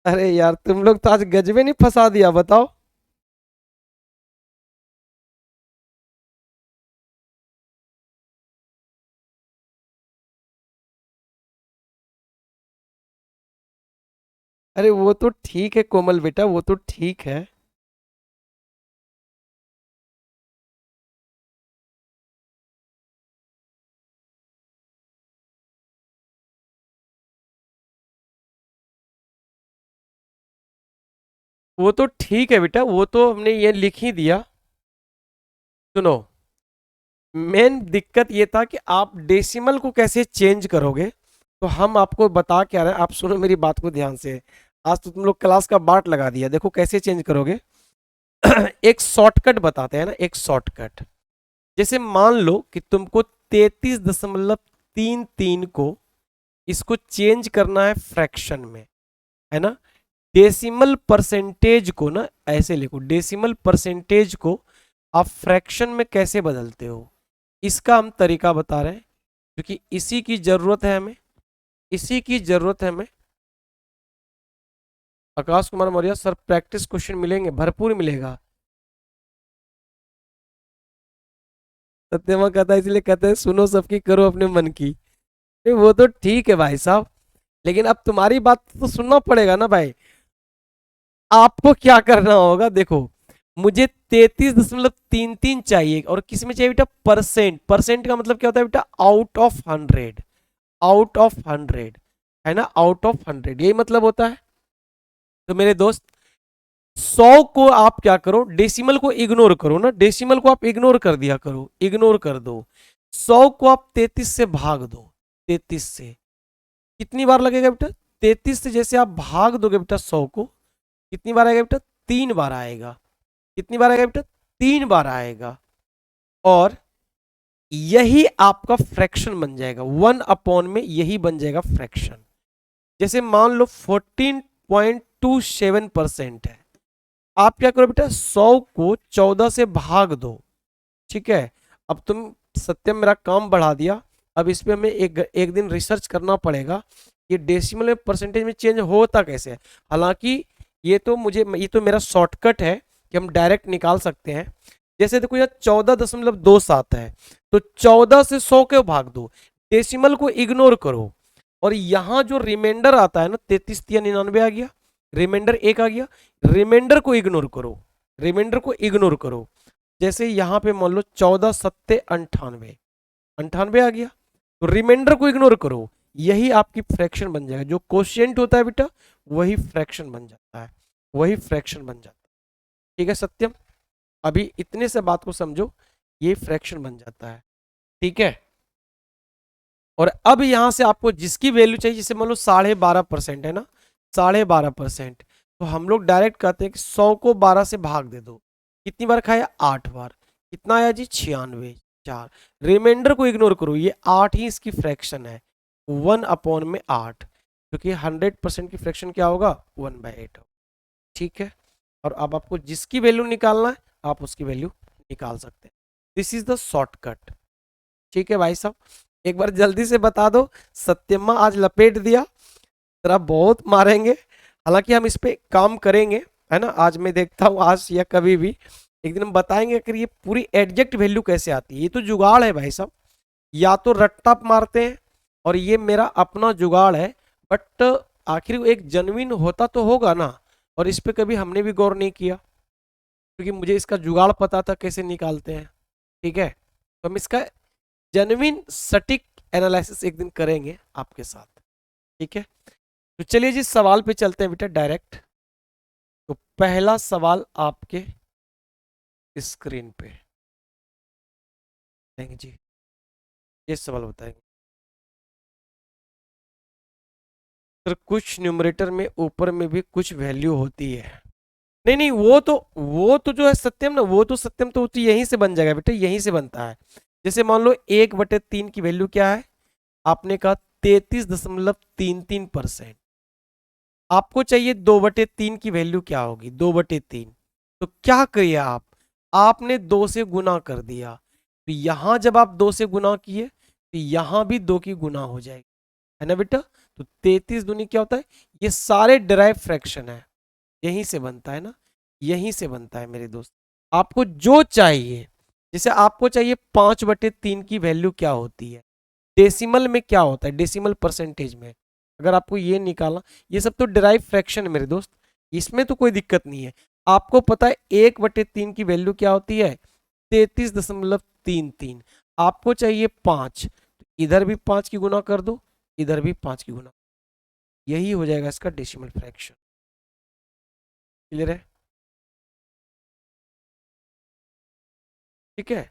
अरे यार तुम लोग तो आज गजबे नहीं फंसा दिया, बताओ। अरे वो तो ठीक है कोमल बेटा, वो तो ठीक है, वो तो ठीक है बेटा, वो तो हमने ये लिख ही दिया। सुनो, मेन दिक्कत ये था कि आप डेसिमल को कैसे चेंज करोगे, तो हम आपको बता क्या रहे हैं, आप सुनो मेरी बात को ध्यान से, आज तो तुम लोग क्लास का बाट लगा दिया, देखो कैसे चेंज करोगे। एक शॉर्टकट बताते हैं ना, एक शॉर्टकट, जैसे मान लो कि तुमको 33.33 को इसको चेंज करना है फ्रैक्शन में, है ना, डेसिमल परसेंटेज को ना ऐसे लिखो, डेसिमल परसेंटेज को आप फ्रैक्शन में कैसे बदलते हो, इसका हम तरीका बता रहे हैं, क्योंकि इसी की जरूरत है हमें, इसी की जरूरत है हमें। Akash Kumar Maurya sir, practice question मिलेंगे, भरपूर मिलेगा। सत्यमा कहता है, इसलिए कहते हैं सुनो सबकी करो अपने मन की, नहीं वो तो ठीक है भाई साहब, लेकिन अब तुम्हारी बात तो सुनना पड़ेगा ना भाई, आपको क्या करना होगा, देखो, मुझे 33.33 चाहिए, और किस में चाहिए बेटा, परसेंट, परसेंट का मतलब क्या होता है बेटा, आउट ऑफ 100, आउट ऑफ 100, है ना, आउट ऑफ 100 यही मतलब होता है। तो मेरे दोस्त, 100 को आप क्या करो, डेसिमल को इग्नोर करो ना, डेसिमल को आप इग्नोर कर दिया करो, इग्नोर कर दो, 100 को आप 33 से भाग दो, 33 से कितनी बार लगेगा बेटा, 33 से जैसे आप भाग दोगे बेटा 100 को, कितनी बार आएगा बेटा, 3 बार आएगा, कितनी बार आएगा बेटा, 3 बार आएगा, और यही आपका फ्रैक्शन बन जाएगा, 1/, में यही बन जाएगा फ्रैक्शन। जैसे मान लो 14.27% है, आप क्या करो बेटा, 100 को 14 से भाग दो, ठीक है। अब तुम, सत्यम मेरा काम बढ़ा दिया, अब इस पे हमें एक एक दिन रिसर्च करना पड़ेगा, ये डेसिमल में परसेंटेज में चेंज होता कैसे है। हालांकि ये तो मेरा शॉर्टकट है कि हम डायरेक्ट निकाल सकते हैं। जैसे देखो यार 14.27 है, तो 14 से 100 को भाग दो, डेसिमल को इग्नोर करो, और यहां जो रिमाइंडर आता है ना, 33 आ गया, रिमाइंडर एक आ गया, रिमाइंडर को इग्नोर करो, रिमाइंडर को इग्नोर करो। जैसे यहां पे मान लो 14 सत्ते 98, 98 आ गया, तो रिमाइंडर को इग्नोर करो, यही आपकी फ्रैक्शन बन जाएगा। जो कोशिएंट होता है बेटा, वही फ्रैक्शन बन जाता है, वही फ्रैक्शन बन जाता है। ठीक है सत्यम, अभी इतने से बात को समझो, ये फ्रैक्शन बन जाता है, ठीक है। और अब यहां से आपको जिसकी वैल्यू चाहिए, जैसे मान लो 12.5% है ना, 12.5%, तो हम लोग डायरेक्ट कहते हैं कि 100 को 12 से भाग दे दो, कितनी बार खाया, 8 बार, कितना आया जी, 96, 4, रिमाइंडर को इग्नोर करो, ये 8 ही इसकी फ्रैक्शन है, 1/8, क्योंकि 100% की फ्रैक्शन क्या होगा, 1/8 होगा, ठीक है। और अब आपको जिसकी वैल्यू निकालना है, आप उसकी वैल्यू निकाल सकते हैं। दिस इज द शॉर्टकट, ठीक है भाई साहब। एक बार जल्दी से बता दो, सत्यम्मा आज लपेट दिया, तेरा बहुत मारेंगे, हालांकि हम इस पे काम करेंगे, है ना। आज मैं देखता हूँ, आज या कभी भी एक दिन हम बताएंगे कि ये पूरी एडजेक्ट वैल्यू कैसे आती है। ये तो जुगाड़ है भाई साहब, या तो रट्टा मारते हैं, और ये मेरा अपना जुगाड़ है, बट आखिर वो एक जेन्युइन होता तो होगा ना, और इस पे कभी हमने भी गौर नहीं किया, क्योंकि मुझे इसका जुगाड़ पता था कैसे निकालते हैं, ठीक है। तो हम इसका जेन्युइन सटीक एनालिसिस एक दिन करेंगे आपके साथ, ठीक है। तो चलिए जी सवाल पे चलते हैं बेटा डायरेक्ट। तो पहला सवाल आपके स्क्रीन पे देंगे जी, ये सवाल बताएंगे सर, कुछ न्यूमरेटर में ऊपर में भी कुछ वैल्यू होती है। नहीं नहीं, वो तो जो है सत्यम ना, वो तो सत्यम तो यहीं से बन जाएगा बेटा, यहीं से बनता है। जैसे मान लो 1/3 की वैल्यू क्या है, आपने कहा 33.33%, आपको चाहिए 2/3 की वैल्यू क्या होगी, 2/3, तो क्या करिए आप, आपने 2 से गुना कर दिया, तो यहां जब आप 2 से गुना किए, तो यहां भी 2 की गुना हो जाएगी, है ना बेटा। तो 33 दूनी क्या होता है, ये सारे डिराइव फ्रैक्शन है, यहीं से बनता है ना, यहीं से बनता है मेरे दोस्त। आपको जो चाहिए, जैसे आपको चाहिए 5/3 की वैल्यू क्या होती है, डेसिमल में क्या होता है, डेसिमल परसेंटेज में, अगर आपको ये निकालना, ये सब तो डिराइव फ्रैक्शन है मेरे दोस्त, इसमें तो कोई दिक्कत नहीं है। आपको पता है 1/3 की वैल्यू क्या होती है, 33.33, आपको चाहिए 5, इधर भी 5 की गुना कर दो, इधर भी 5 की गुना, यही हो जाएगा इसका डेसिमल फ्रैक्शन। क्लियर है, ठीक है।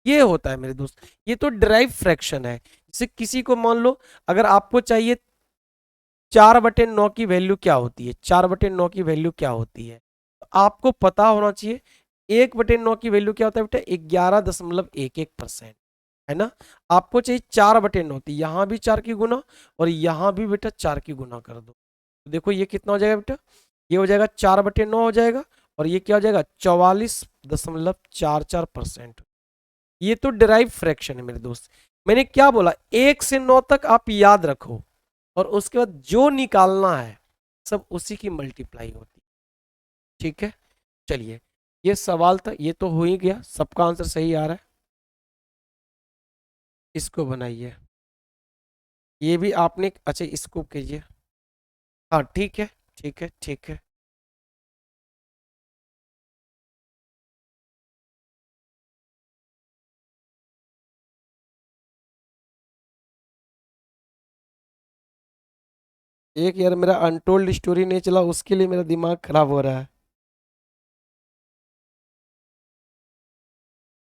ये होता है मेरे दोस्त, ये तो डिराइव फ्रैक्शन है। जैसे किसी को मान लो, अगर आपको चाहिए 4/9 की वैल्यू क्या होती है, 4/9 की वैल्यू क्या होती है, तो आपको पता होना चाहिए 1/9 की वैल्यू क्या होता है बेटा, 11.11%, है ना। आपको चाहिए 4/9, तो यहाँ भी 4 की गुना, और यहाँ भी बेटा 4 की गुना कर दो, तो देखो ये कितना हो जाएगा बेटा, ये हो जाएगा 4/9 हो जाएगा, और ये क्या हो जाएगा, 44.44%। ये तो डिराइव फ्रैक्शन है मेरे दोस्त। मैंने क्या बोला, 1 से 9 तक आप याद रखो, और उसके बाद जो निकालना है सब उसी की मल्टीप्लाई होती है, ठीक है। चलिए, ये सवाल था, ये तो हो ही गया, सबका आंसर सही आ रहा है, इसको बनाइए, ये भी आपने, अच्छा इसको कीजिए, हाँ ठीक है, ठीक है, ठीक है। एक यार मेरा अनटोल्ड स्टोरी नहीं चला, उसके लिए मेरा दिमाग खराब हो रहा है।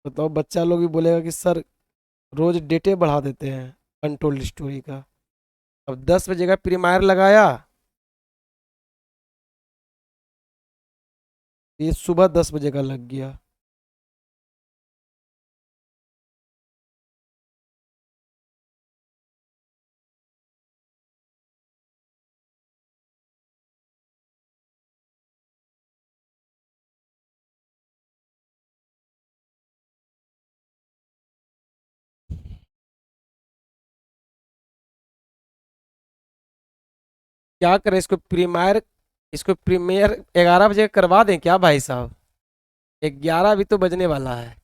बताओ, बच्चा लोग भी बोलेगा कि सर रोज डेटे बढ़ा देते हैं अनटोल्ड स्टोरी का। अब 10 बजे का प्रीमायर लगाया, ये सुबह 10 बजे का लग गया। क्या करें इसको प्रीमियर 11 बजे करवा दें क्या भाई साहब? 11 भी तो बजने वाला है।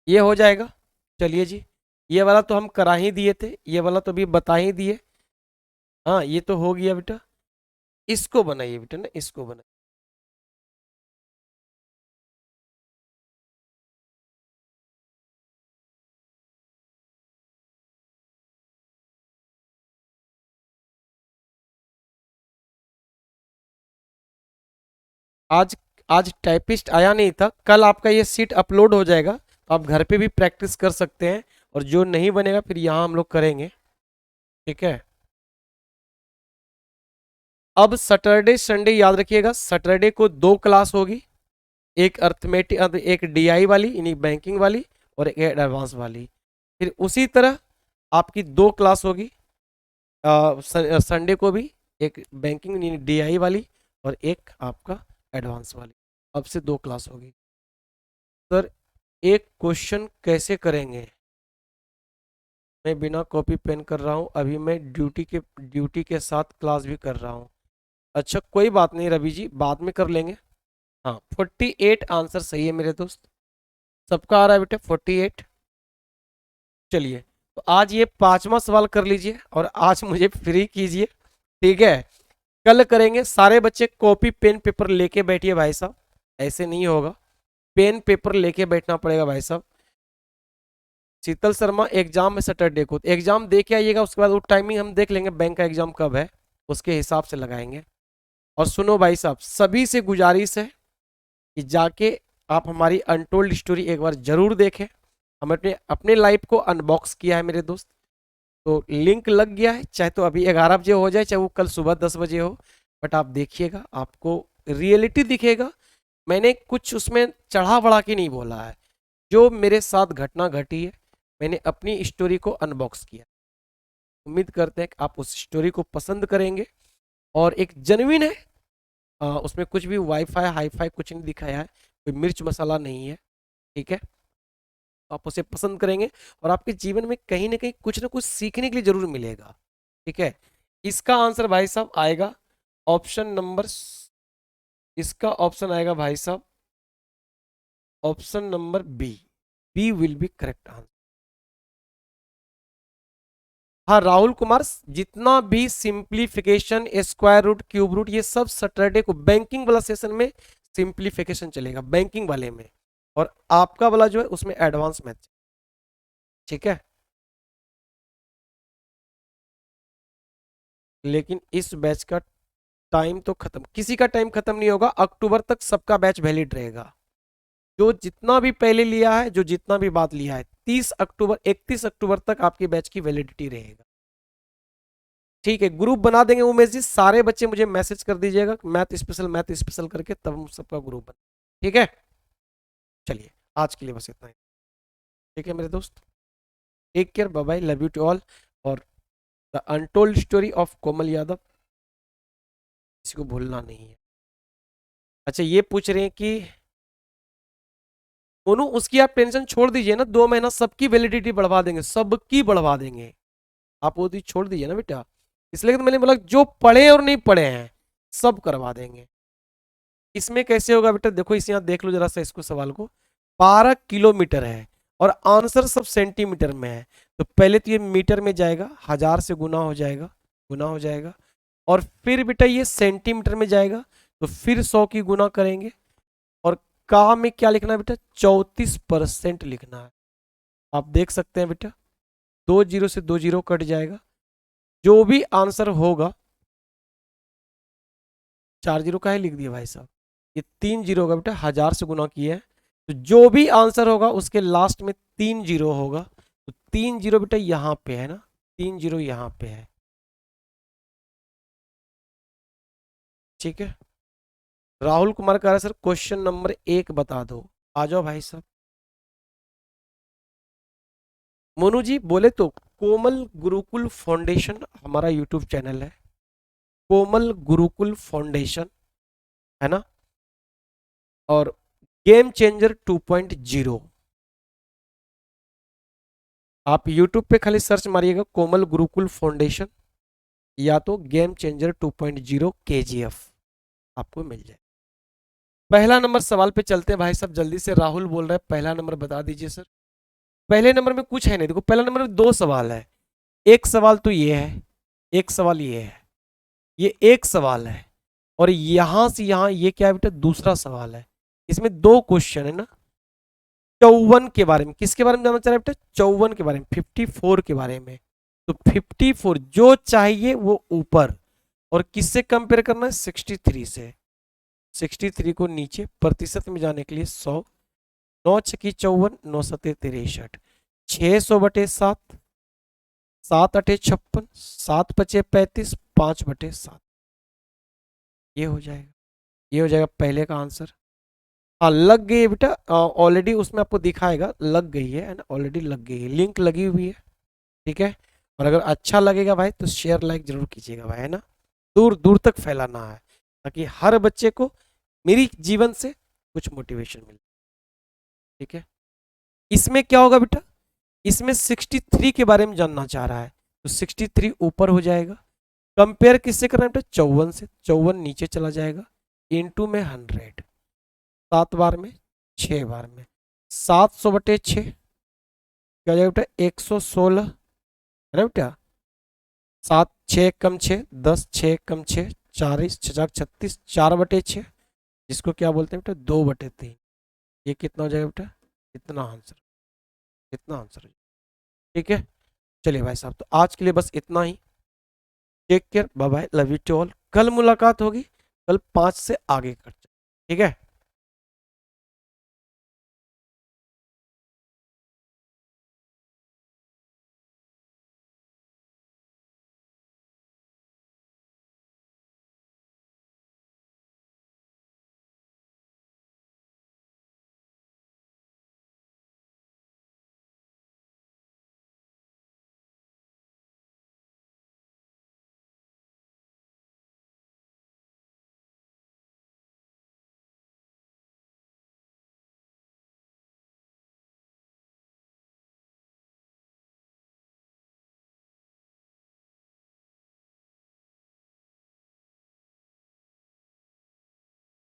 ये हो जाएगा। चलिए जी, ये वाला तो हम करा ही दिए थे, ये वाला तो अभी बता ही दिए। हाँ ये तो हो गया बेटा। इसको बनाइए बेटा ना, इसको बनाइए। आज आज टाइपिस्ट आया नहीं था, कल आपका ये सीट अपलोड हो जाएगा, तो आप घर पे भी प्रैक्टिस कर सकते हैं। और जो नहीं बनेगा फिर यहाँ हम लोग करेंगे। ठीक है। अब सैटरडे संडे याद रखिएगा, सैटरडे को 2 क्लास होगी। एक अर्थमेटिक, एक डीआई वाली यानी बैंकिंग वाली, और एक एडवांस वाली। फिर उसी तरह आपकी 2 क्लास होगी संडे को भी, एक बैंकिंग यानी डीआई वाली, और एक आपका एडवांस वाली। अब से 2 क्लास होगी। सर एक क्वेश्चन कैसे करेंगे? मैं बिना कॉपी पेन कर रहा हूँ, अभी मैं ड्यूटी के साथ क्लास भी कर रहा हूँ। अच्छा कोई बात नहीं रवि जी, बाद में कर लेंगे। हाँ 48 आंसर सही है मेरे दोस्त। सबका आ रहा है बेटा 48। चलिए, तो आज ये 5वां सवाल कर लीजिए और आज मुझे फ्री कीजिए। ठीक है। कल करेंगे, सारे बच्चे कॉपी पेन पेपर लेके बैठिए भाई साहब, ऐसे नहीं होगा। पेन पेपर लेके बैठना पड़ेगा भाई साहब। शीतल शर्मा एग्जाम है सैटरडे को, एग्जाम दे के आइएगा, उसके बाद वो टाइमिंग हम देख लेंगे बैंक का एग्जाम कब है, उसके हिसाब से लगाएंगे। और सुनो भाई साहब, सभी से गुजारिश है कि जाके आप हमारी अनटोल्ड स्टोरी एक बार जरूर देखें। हम अपने अपने लाइफ को अनबॉक्स किया है मेरे दोस्त, तो लिंक लग गया है, चाहे तो अभी 11 बजे हो जाए, चाहे वो कल सुबह 10 बजे हो। बट आप देखिएगा, आपको रियलिटी दिखेगा। मैंने कुछ उसमें चढ़ा बढ़ा के नहीं बोला है, जो मेरे साथ घटना घटी है मैंने अपनी स्टोरी को अनबॉक्स किया। उम्मीद करते हैं कि आप उस स्टोरी को पसंद करेंगे, और एक जेन्युइन है। उसमें कुछ भी वाईफाई हाईफाई कुछ नहीं दिखाया है, कोई मिर्च मसाला नहीं है। ठीक है। तो आप उसे पसंद करेंगे, और आपके जीवन में कहीं ना कुछ सीखने के लिए जरूर मिलेगा। ठीक है। इसका आंसर भाई साहब आएगा ऑप्शन नंबर, इसका ऑप्शन आएगा भाई साहब option number B. B will be correct answer. हाँ राहुल कुमार, जितना भी simplification square root cube root ये सब सैटरडे को बैंकिंग वाला सेशन में सिंप्लीफिकेशन चलेगा, बैंकिंग वाले में। और आपका वाला जो है उसमें एडवांस मैथ। ठीक है। लेकिन इस बैच का टाइम तो खत्म, किसी का टाइम खत्म नहीं होगा, अक्टूबर तक सबका बैच वैलिड रहेगा। जो जितना भी पहले लिया है, जो जितना भी बात लिया है, 30 अक्टूबर 31 अक्टूबर तक आपकी बैच की वैलिडिटी रहेगा। ठीक है, ग्रुप बना देंगे उमेश जी, सारे बच्चे मुझे मैसेज कर दीजिएगा मैथ स्पेशल करके, तब हम सबका ग्रुप बना। ठीक है। चलिए आज के लिए बस इतना ही। ठीक है मेरे दोस्त, take care, bye bye, love you to all. और the untold story of Komal Yadav किसी को भूलना नहीं है। अच्छा ये पूछ रहे हैं कि मोनू उसकी आप टेंशन छोड़ दीजिए ना, 2 महीना सबकी वैलिडिटी बढ़वा देंगे, सबकी बढ़वा देंगे। आप वो चीज छोड़ दीजिए ना बेटा, इसलिए तो मैंने बोला जो पढ़े और नहीं पढ़े हैं सब करवा देंगे। इसमें कैसे होगा बेटा, देखो इस यहाँ देख लो जरा सा इसको, सवाल को 12 किलोमीटर है और आंसर सब सेंटीमीटर में है। तो पहले तो ये मीटर में जाएगा, 1000 से गुना हो जाएगा, गुना हो जाएगा। और फिर बेटा ये सेंटीमीटर में जाएगा, तो फिर 100 की गुना करेंगे। और का में क्या लिखना है बेटा, 34% लिखना है। आप देख सकते हैं बेटा, 2 जीरो से 2 जीरो कट जाएगा, जो भी आंसर होगा, 4 जीरो का ही लिख दिया भाई साहब, ये 3 जीरो होगा बेटा, 1000 से गुना किया है। तो जो भी आंसर होगा उसके लास्ट में 3 जीरो होगा, तो 3 जीरो बेटा यहाँ पे है ना, 3 जीरो यहाँ पे है। ठीक है। राहुल कुमार कह रहा है सर क्वेश्चन नंबर 1 बता दो। आ जाओ भाई साहब। मोनू जी बोले तो कोमल गुरुकुल फाउंडेशन हमारा यूट्यूब चैनल है, कोमल गुरुकुल फाउंडेशन, है ना। और गेम चेंजर 2.0, आप यूट्यूब पे खाली सर्च मारिएगा कोमल गुरुकुल फाउंडेशन, या तो गेम चेंजर 2.0 KGF आपको मिल जाए। पहला नंबर सवाल पे चलते हैं भाई साहब, जल्दी से। राहुल बोल रहा है पहला नंबर बता दीजिए सर। पहले नंबर में कुछ है नहीं, देखो पहला नंबर में दो सवाल है। एक सवाल तो ये है, एक सवाल ये है, ये एक सवाल है, और यहां से यहां ये क्या है बेटा, दूसरा सवाल है। इसमें दो क्वेश्चन है ना। 54 के बारे में, किसके बारे में जानना चाह रहे हैं बेटा, 54 के बारे में, 54 के बारे में। तो 54 जो चाहिए वो ऊपर, और किससे कंपेयर करना है, 63 से। 63 को नीचे, प्रतिशत में जाने के लिए 100, 9 छकी 54, 9 सते 63, 600/7, 7 8 56, 7 5 35, 5/7। ये हो जाएगा, ये हो जाएगा पहले का आंसर। हाँ लग गई है बेटा, ऑलरेडी उसमें आपको दिखाएगा लग गई है ना, ऑलरेडी लग गई है, लिंक लगी हुई है। ठीक है, और अगर अच्छा लगेगा भाई तो शेयर लाइक जरूर कीजिएगा भाई, है ना। दूर दूर तक फैलाना है, ताकि हर बच्चे को मेरी जीवन से कुछ मोटिवेशन मिले। ठीक है, इसमें क्या होगा बेटा, इसमें 63 के बारे में जानना चाह रहा है, तो 63 ऊपर हो जाएगा। कंपेयर किससे करना है बेटा, 54 से। 54 नीचे चला जाएगा, इंटू में 100, 7 बार में, 6 बार में, 700/6 क्या हो जाएगा बेटा, 116, है ना बेटा। 7 6 कम 6 10, 6 कम 6 40, 6 36, 4/6, जिसको क्या बोलते हैं बेटा, 2/3। ये कितना हो जाएगा बेटा, इतना आंसर, इतना आंसर। ठीक है, चलिए भाई साहब, तो आज के लिए बस इतना ही। Take care, bye bye, love you to all. कल मुलाकात होगी, कल 5 से आगे करते, ठीक है।